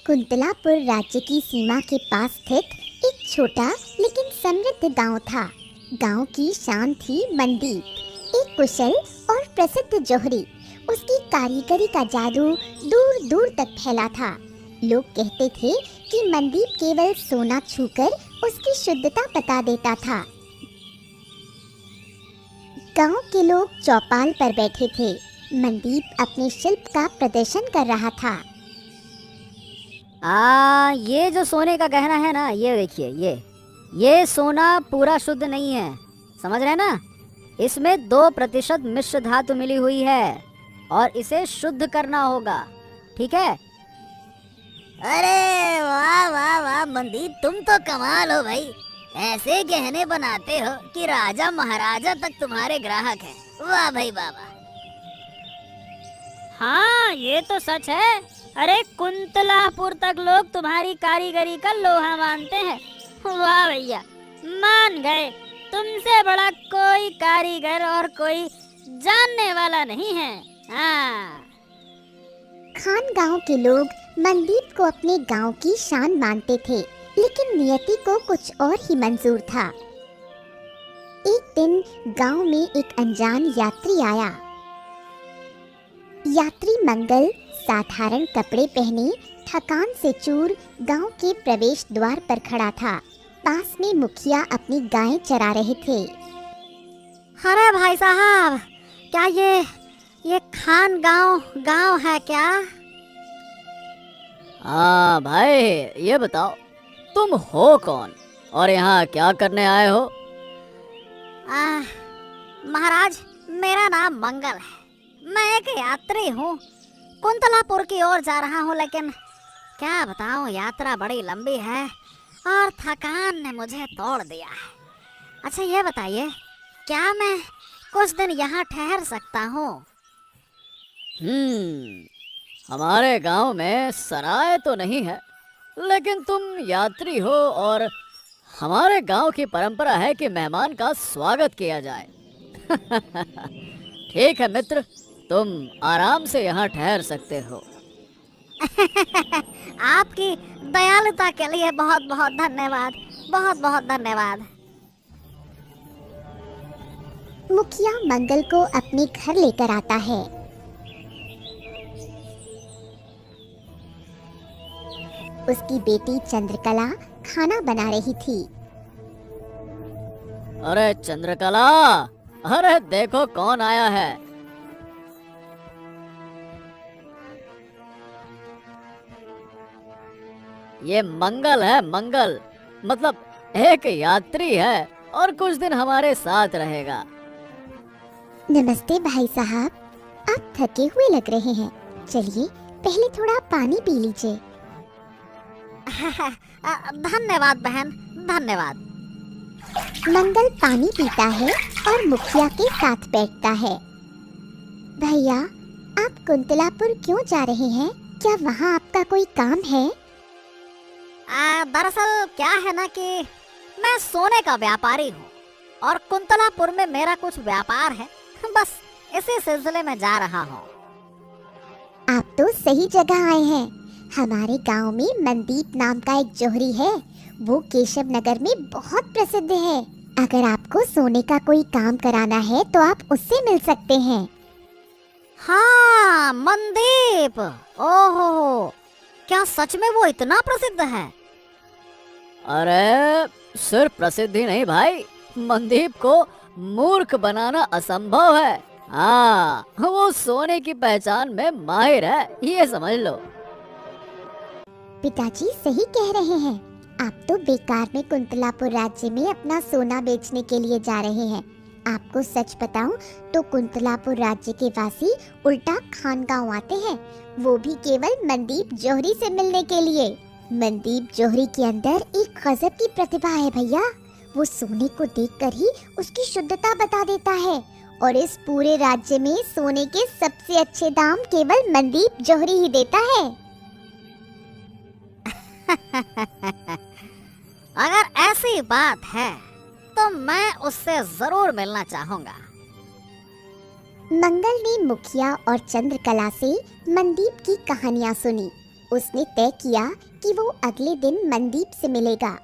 कुंतलापुर राज्य की सीमा के पास स्थित एक छोटा लेकिन समृद्ध गांव था। गांव की शान थी मनदीप, एक कुशल और प्रसिद्ध जोहरी। उसकी कारीगरी का जादू दूर दूर तक फैला था। लोग कहते थे कि मनदीप केवल सोना छूकर उसकी शुद्धता बता देता था। गांव के लोग चौपाल पर बैठे थे। मनदीप अपने शिल्प का प्रदर्शन कर रहा था। ये जो सोने का गहना है ना, ये देखिए, ये सोना पूरा शुद्ध नहीं है, समझ रहे हैं ना। इसमें 2% मिश्र धातु मिली हुई है और इसे शुद्ध करना होगा, ठीक है। अरे वाह वाह वाह मनदीप, तुम तो कमाल हो भाई। ऐसे गहने बनाते हो कि राजा महाराजा तक तुम्हारे ग्राहक हैं। वाह भाई वाह वाह। हाँ, ये तो सच है। अरे कुंतलापुर तक लोग तुम्हारी कारीगरी का लोहा मानते हैं। वाह भैया, मान गए। तुमसे बड़ा कोई कारीगर और कोई जानने वाला नहीं है। हाँ। खान गांव के लोग मनदीप को अपने गांव की शान मानते थे, लेकिन नियति को कुछ और ही मंजूर था। एक दिन गांव में एक अनजान यात्री आया। यात्री मंगल साधारण कपड़े पहने थकान से चूर गांव के प्रवेश द्वार पर खड़ा था। पास में मुखिया अपनी गायें चरा रहे थे। अरे भाई साहब, क्या ये खान गांव है क्या? हाँ भाई, ये बताओ तुम हो कौन और यहाँ क्या करने आए हो? महाराज, मेरा नाम मंगल है। मैं एक यात्री हूँ, कुंतलापुर की ओर जा रहा हूँ, लेकिन क्या बताऊँ, यात्रा बड़ी लंबी है और थकान ने मुझे तोड़ दिया है। अच्छा ये बताइए, क्या मैं कुछ दिन यहाँ ठहर सकता हूँ? हमारे गांव में सराय तो नहीं है, लेकिन तुम यात्री हो और हमारे गांव की परंपरा है कि मेहमान का स्वागत किया जाए। ठीक है मित्र, तुम आराम से यहाँ ठहर सकते हो। आपकी दयालुता के लिए बहुत बहुत धन्यवाद, बहुत बहुत धन्यवाद। मुखिया मंगल को अपने घर लेकर आता है। उसकी बेटी चंद्रकला खाना बना रही थी। अरे चंद्रकला, अरे देखो कौन आया है। ये मंगल है, मंगल मतलब एक यात्री है और कुछ दिन हमारे साथ रहेगा। नमस्ते भाई साहब, आप थके हुए लग रहे हैं। चलिए पहले थोड़ा पानी पी लीजिए। धन्यवाद बहन, धन्यवाद। मंगल पानी पीता है और मुखिया के साथ बैठता है। भैया, आप कुंतलापुर क्यों जा रहे हैं? क्या वहाँ आपका कोई काम है? दरअसल क्या है ना कि मैं सोने का व्यापारी हूँ और कुंतलापुर में मेरा कुछ व्यापार है, बस इसी सिलसिले में जा रहा हूँ। आप तो सही जगह आए हैं। हमारे गांव में मनदीप नाम का एक जोहरी है। वो केशव नगर में बहुत प्रसिद्ध है। अगर आपको सोने का कोई काम कराना है तो आप उससे मिल सकते हैं। हाँ, मनदीप। ओहो, क्या सच में वो इतना प्रसिद्ध है? अरे सिर्फ प्रसिद्ध ही नहीं भाई, मनदीप को मूर्ख बनाना असंभव है। हाँ, वो सोने की पहचान में माहिर है, ये समझ लो। पिताजी सही कह रहे हैं। आप तो बेकार में कुंतलापुर राज्य में अपना सोना बेचने के लिए जा रहे हैं। आपको सच बताऊं तो कुंतलापुर राज्य के वासी उल्टा खान गांव आते हैं, वो भी केवल मनदीप जोहरी से मिलने के लिए। मनदीप जोहरी के अंदर एक गजब की प्रतिभा है भैया। वो सोने को देखकर ही उसकी शुद्धता बता देता है और इस पूरे राज्य में सोने के सबसे अच्छे दाम केवल मनदीप जोहरी ही देता है। अगर ऐसी बात है तो मैं उससे जरूर मिलना चाहूंगा। मंगल ने मुखिया और चंद्रकला से मनदीप की कहानियां सुनी। उसने तय किया कि वो अगले दिन मनदीप से मिलेगा।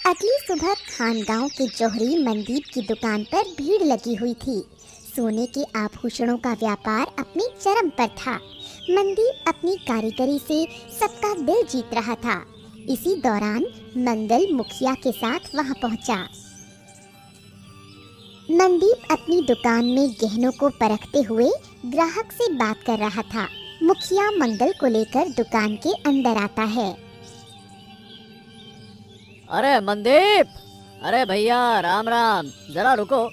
अगली सुबह खानगांव के जौहरी मनदीप की दुकान पर भीड़ लगी हुई थी। सोने के आभूषणों का व्यापार अपने चरम पर था। मनदीप अपनी कारीगरी से सबका दिल जीत रहा था। इसी दौरान मंगल मुखिया के साथ वहां पहुंचा। मनदीप अपनी दुकान में गहनों को परखते हुए ग्राहक से बात कर रहा था। मुखिया मंगल को लेकर दुकान के अंदर आता है। अरे मनदीप, अरे भैया राम राम, जरा रुको।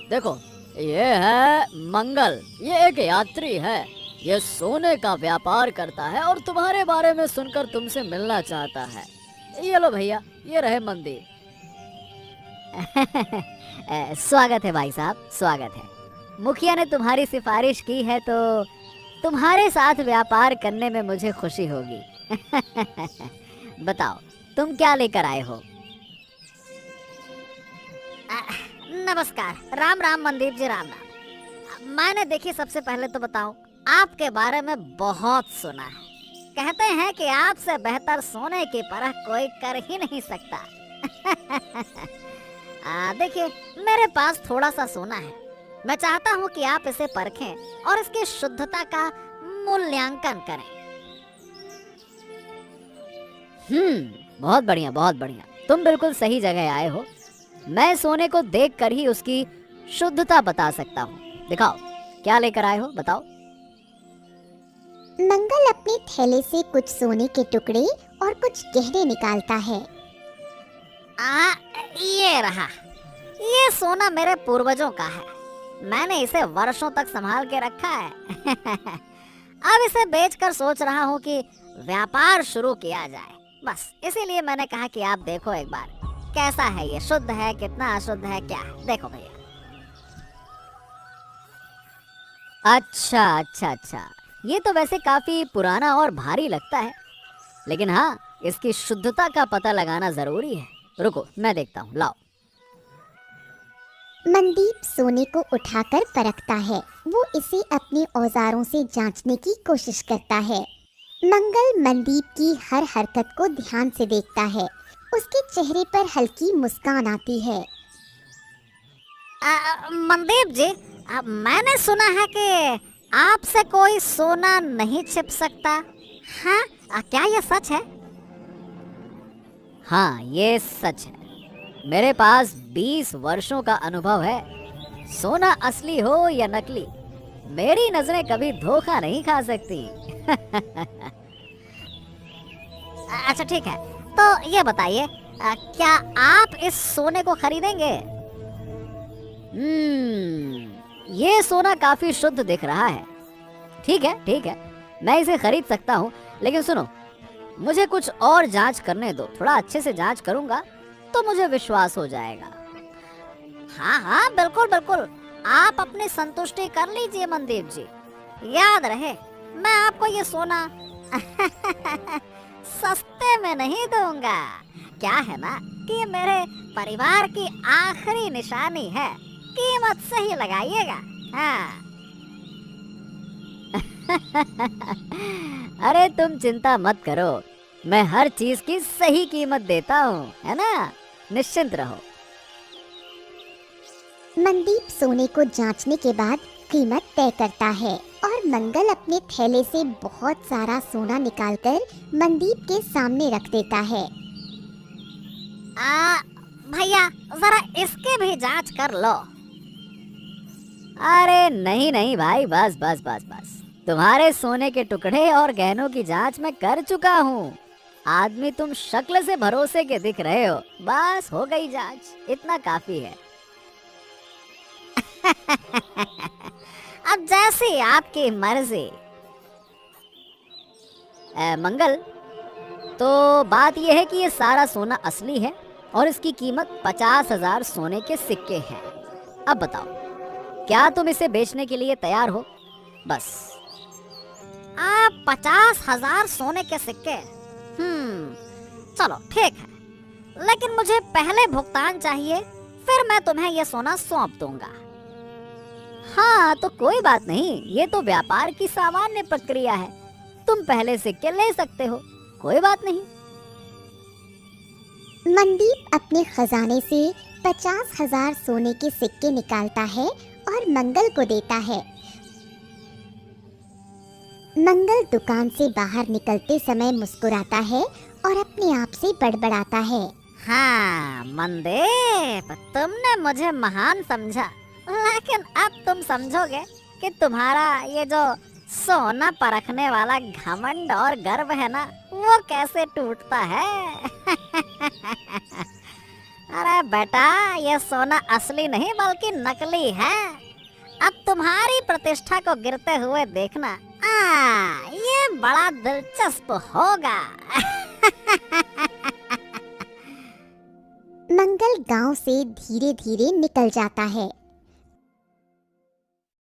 देखो, ये है मंगल, ये एक यात्री है। ये सोने का व्यापार करता है और तुम्हारे बारे में सुनकर तुमसे मिलना चाहता है। ये लो भैया, ये रहे मंदिर। स्वागत है भाई साहब, स्वागत है। मुखिया ने तुम्हारी सिफारिश की है तो तुम्हारे साथ व्यापार करने में मुझे खुशी होगी। बताओ, तुम क्या लेकर आए हो? नमस्कार, राम राम मनदीप जी, राम राम। मैंने देखिए, सबसे पहले तो बताऊं, आपके बारे में बहुत सुना है। कहते हैं कि आपसे बेहतर सोने की परख कोई कर ही नहीं सकता। देखिए, मेरे पास थोड़ा सा सोना है। मैं चाहता हूँ कि आप इसे परखें और इसकी शुद्धता का मूल्यांकन करें। बहुत बढ़िया, बहुत बढ़िया। तुम बिल्कुल सही जगह आए हो। मैं सोने को देखकर ही उसकी शुद्धता बता सकता हूँ। दिखाओ, क्या लेकर आए हो, बताओ। मंगल अपने थैले से कुछ सोने के टुकड़े और कुछ गहने निकालता है। ये रहा। ये सोना मेरे पूर्वजों का है। मैंने इसे वर्षों तक संभाल के रखा है। अब इसे बेचकर सोच रहा हूँ कि व्यापार शुरू किया जाए। बस इसीलिए मैंने कहा कि आप देखो एक बार, कैसा है ये, शुद्ध है, कितना अशुद्ध है, क्या है। देखो भैया। अच्छा अच्छा अच्छा, ये तो वैसे काफी पुराना और भारी लगता है, लेकिन हाँ, इसकी शुद्धता का पता लगाना जरूरी है। रुको, मैं देखता हूँ, लाओ। मनदीप सोने को उठाकर परखता है। वो इसे अपने औजारों से जांचने की कोशिश करता है। मंगल मनदीप की हर हरकत को ध्यान से देखता है। उसके चेहरे पर हल्की मुस्कान आती है। मनदीप जी, मैंने सुना है कि आपसे कोई सोना नहीं छिप सकता। हाँ, क्या ये सच है? हाँ, ये सच है। मेरे पास 20 वर्षों का अनुभव है। सोना असली हो या नकली, मेरी नजरें कभी धोखा नहीं खा सकती। अच्छा ठीक है, तो ये बताइए, क्या आप इस सोने को खरीदेंगे? ये सोना काफी शुद्ध दिख रहा है। ठीक है ठीक है, मैं इसे खरीद सकता हूँ, लेकिन सुनो, मुझे कुछ और जांच करने दो। थोड़ा अच्छे से जांच करूंगा तो मुझे विश्वास हो जाएगा। हाँ हाँ, बिल्कुल बिल्कुल, आप अपनी संतुष्टि कर लीजिए मनदीप जी। याद रहे, मैं आपको ये सोना सस्ते में नहीं दूंगा। क्या है ना कि ये मेरे परिवार की आखिरी निशानी है। कीमत सही लगाइएगा। हाँ। अरे तुम चिंता मत करो, मैं हर चीज की सही कीमत देता हूँ, है ना? निश्चिंत रहो। मनदीप सोने को जांचने के बाद कीमत तय करता है और मंगल अपने थैले से बहुत सारा सोना निकालकर मनदीप के सामने रख देता है। भैया, जरा इसके भी जांच कर लो। अरे नहीं नहीं भाई, बस बस बस बस, तुम्हारे सोने के टुकड़े और गहनों की जांच मैं कर चुका हूँ। आदमी तुम शक्ल से भरोसे के दिख रहे हो, बस हो गई जांच, इतना काफी है। अब जैसी आपकी मर्जी। मंगल, तो बात यह है कि ये सारा सोना असली है और इसकी कीमत 50,000 सोने के सिक्के हैं। अब बताओ, क्या तुम इसे बेचने के लिए तैयार हो? बस। 50,000 सोने के सिक्के? चलो ठीक है, लेकिन मुझे पहले भुगतान चाहिए, फिर मैं तुम्हें यह सोना सौंप दूंगा। हाँ तो कोई बात नहीं, ये तो व्यापार की सामान्य प्रक्रिया है, तुम पहले सिक्के ले सकते हो, कोई बात नहीं। मनदीप अपने खजाने से 50,000 सोने के सिक्के निकालता है और मंगल को देता है। मंगल दुकान से बाहर निकलते समय मुस्कुराता है और अपने आप से बड़बड़ाता है। हाँ मनदीप, तुमने मुझे महान समझा, लेकिन अब तुम समझोगे कि तुम्हारा ये जो सोना परखने वाला घमंड और गर्व है ना, वो कैसे टूटता है। अरे बेटा, ये सोना असली नहीं बल्कि नकली है। अब तुम्हारी प्रतिष्ठा को गिरते हुए देखना, ये बड़ा दिलचस्प होगा। मंगल गांव से धीरे धीरे निकल जाता है।